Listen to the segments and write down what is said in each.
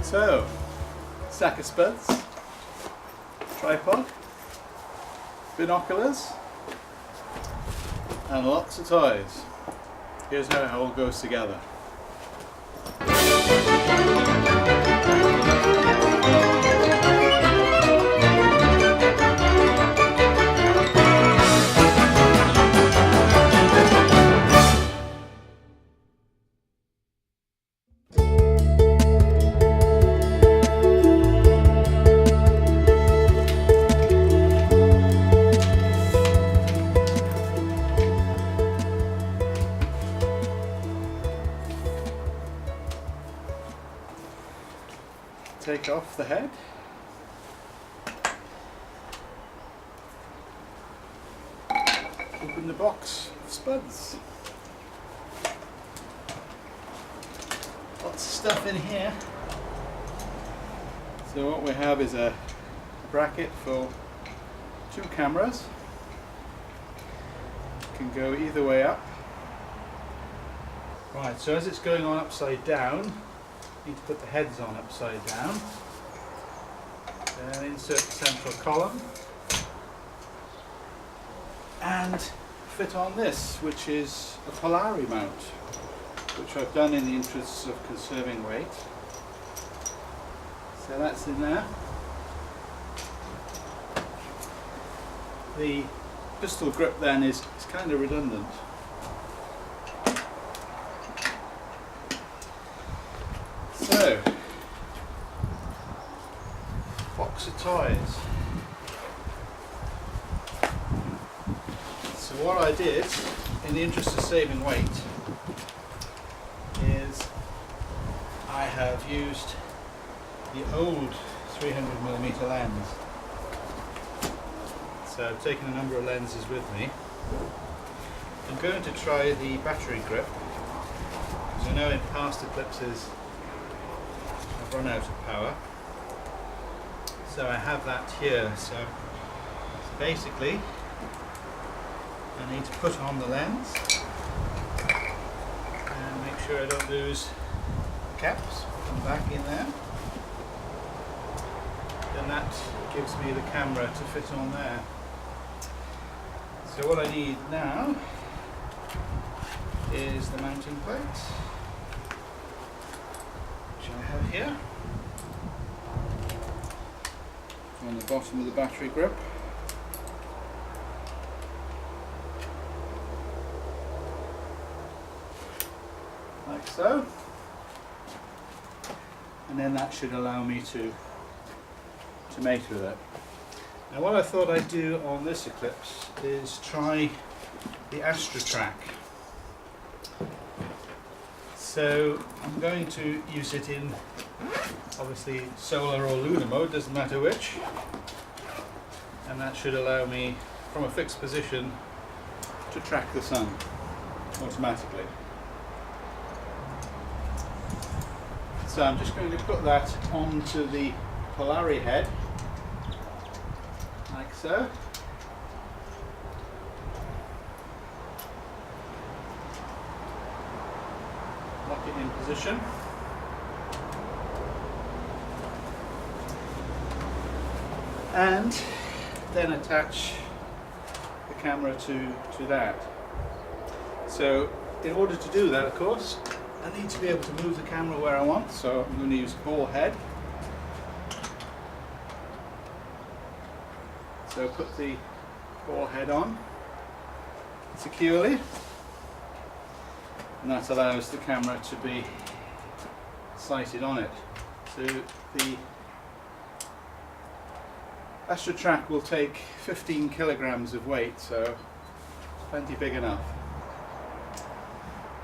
So, stack of spuds, tripod, binoculars, and lots of toys. Here's how it all goes together. Take off the head. Open the box of spuds. Lots of stuff in here. So what we have is a bracket for 2 cameras. Can go either way up. Right, so as it's going on upside down, need to put the heads on upside down. Then insert the central column and fit on this, which is a polari mount, which I've done in the interests of conserving weight. So that's in there. The pistol grip then is kind of redundant. So, box of toys. So what I did, in the interest of saving weight, is I have used the old 300mm lens. So I've taken a number of lenses with me. I'm going to try the battery grip, because I know in past eclipses run out of power, so I have that here. So basically I need to put on the lens and make sure I don't lose the caps, put them back in there, then that gives me the camera to fit on there. So what I need now is the mounting plate, I have here on the bottom of the battery grip. Like so. And then that should allow me to mate with it. Now what I thought I'd do on this eclipse is try the Astra Track. So I'm going to use it in obviously solar or lunar mode, doesn't matter which, and that should allow me from a fixed position to track the sun automatically. So I'm just going to put that onto the polari head like so. Lock it in position. And then attach the camera to that. So in order to do that, of course, I need to be able to move the camera where I want, so I'm going to use ball head. So put the ball head on securely, and that allows the camera to be sighted on it. So the Astra Track will take 15 kilograms of weight, so it's plenty big enough.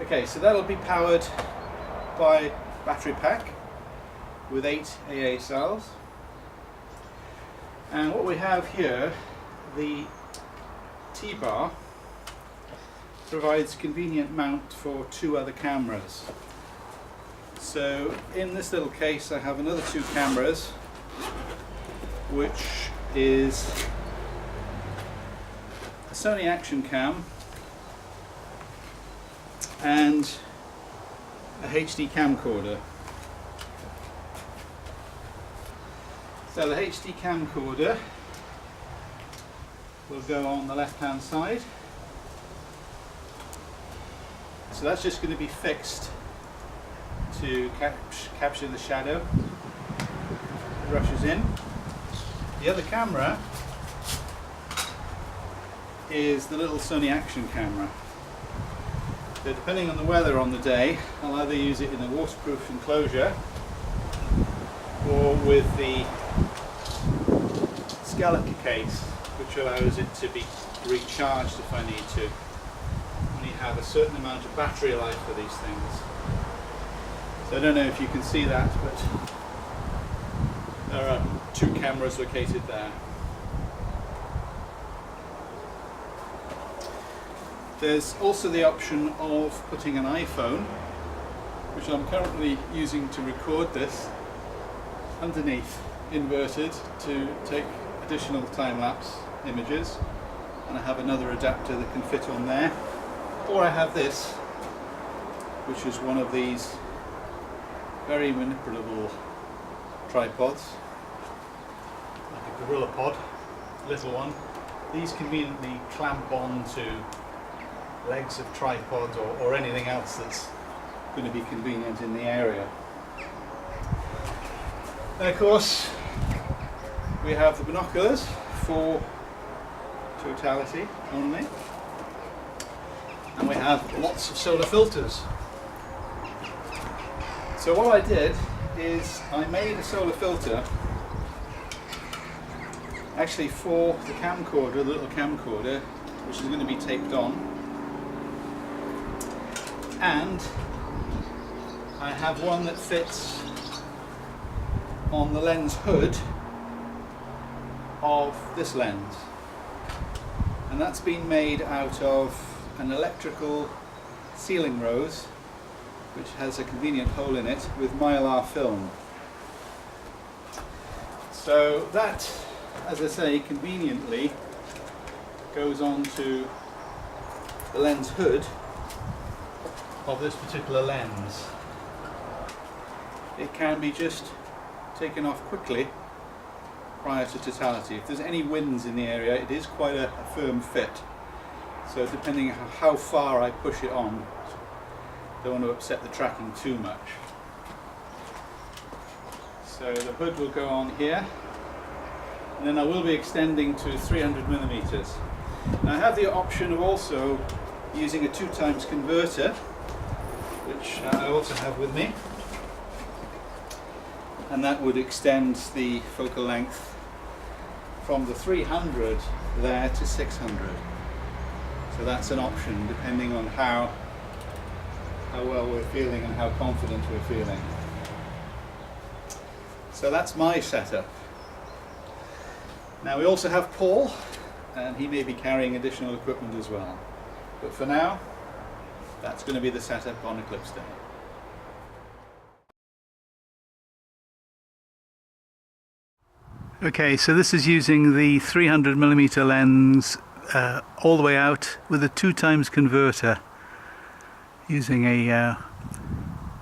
Okay, so that'll be powered by battery pack with 8 AA cells. And what we have here, the T-bar, provides convenient mount for 2 other cameras. So in this little case I have another 2 cameras, which is a Sony Action Cam and a HD camcorder. So the HD camcorder will go on the left hand side. So that's just going to be fixed to capture the shadow. It rushes in. The other camera is the little Sony action camera. So depending on the weather on the day, I'll either use it in a waterproof enclosure or with the skeleton case, which allows it to be recharged if I need to. Only have a certain amount of battery life for these things. So I don't know if you can see that, but there are two cameras located there. There's also the option of putting an iPhone, which I'm currently using to record this, underneath, inverted, to take additional time-lapse images, and I have another adapter that can fit on there. Or I have this, which is one of these very manipulable tripods, like a gorilla pod, little one. These conveniently clamp on to legs of tripods or anything else that's going to be convenient in the area. And of course we have the binoculars for totality only, and we have lots of solar filters. So what I did is I made a solar filter actually for the camcorder, the little camcorder, which is going to be taped on. And I have one that fits on the lens hood of this lens, and that's been made out of an electrical sealing rose which has a convenient hole in it with mylar film. So that, as I say, conveniently goes onto the lens hood of this particular lens. It can be just taken off quickly prior to totality. If there's any winds in the area, it is quite a firm fit. So depending on how far I push it on, don't want to upset the tracking too much. So the hood will go on here, and then I will be extending to 300mm. Now I have the option of also using a 2x converter, which I also have with me, and that would extend the focal length from the 300 there to 600. So that's an option depending on how well we're feeling and how confident we're feeling. So that's my setup. Now we also have Paul, and he may be carrying additional equipment as well. But for now, that's going to be the setup on Eclipse Day. Okay, so this is using the 300mm lens all the way out with a 2x converter, using a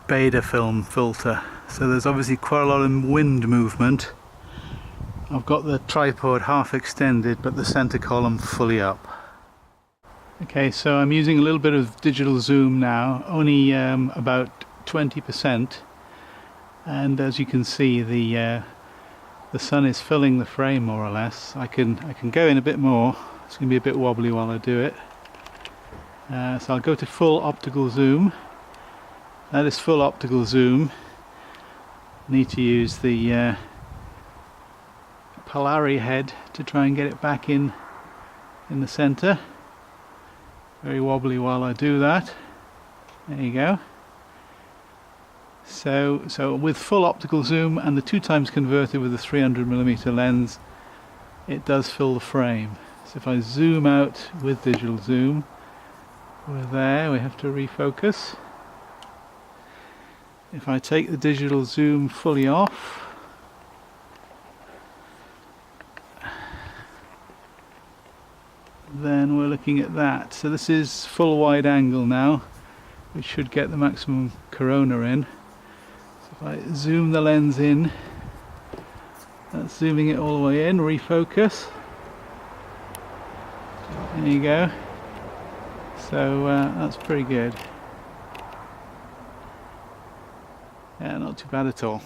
beta film filter. So there's obviously quite a lot of wind movement. I've got the tripod half extended but the center column fully up. Okay, so I'm using a little bit of digital zoom now, only about 20%, and as you can see the sun is filling the frame more or less. I can go in a bit more. It's going to be a bit wobbly while I do it. So I'll go to full optical zoom. That is full optical zoom. I need to use the Polari head to try and get it back in the center. Very wobbly while I do that. There you go. So with full optical zoom and the 2x converter with the 300mm lens, it does fill the frame. So if I zoom out with digital zoom, we're there, we have to refocus. If I take the digital zoom fully off, then we're looking at that. So this is full wide angle now, which should get the maximum corona in. So if I zoom the lens in That's zooming it all the way in, refocus. There you go. So that's pretty good. Yeah, not too bad at all.